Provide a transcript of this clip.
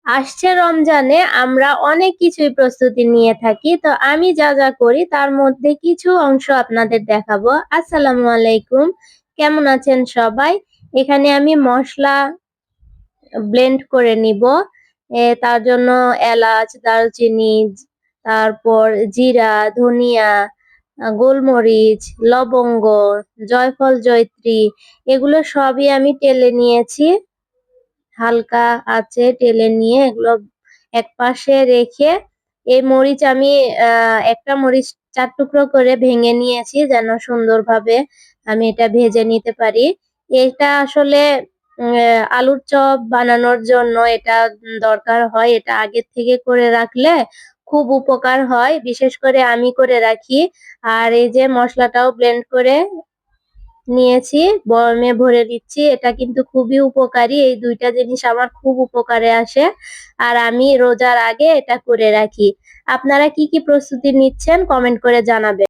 আসছে রমজানে আমরা অনেক কিছুই প্রস্তুতি নিয়ে থাকি। তো আমি যা করি তার মধ্যে কিছু অংশ আপনাদের দেখাবো। আসসালামু আলাইকুম। কেমন আছেন সবাই? এখানে আমি মসলা ব্লেন্ড করে নিব। তার জন্য এলাচ, দারচিনি, তারপর জিরা, ধনিয়া, গোলমরিচ, লবঙ্গ, জয়ফল, জয়িত্রী এগুলো সবই আমি টেলে নিয়েছি। হালকা আঁচে টেলে নিয়ে এগুলো একপাশে রেখে এই মরিচ আমি একটা মরিচ ৪ টুকরো করে ভেঙে নিয়েছি যেন সুন্দরভাবে আমি এটা ভেজে নিতে পারি। এটা আসলে আলুর চপ বানানোর জন্য এটা দরকার হয়। এটা আগের থেকে করে রাখলে খুব উপকার হয়। বিশেষ করে আমি করে রাখি। আর এই যে মসলাটাও ব্লেন্ড করে নিয়েছি, বয়ামে ভরে দিচ্ছি। এটা কিন্তু খুবই উপকারী। এই ২ টা জিনিস আমার খুব উপকারে আসে। আর আমি রোজার আগে এটা করে রাখি। আপনারা কি প্রস্তুতি নিচ্ছেন কমেন্ট করে জানাবেন।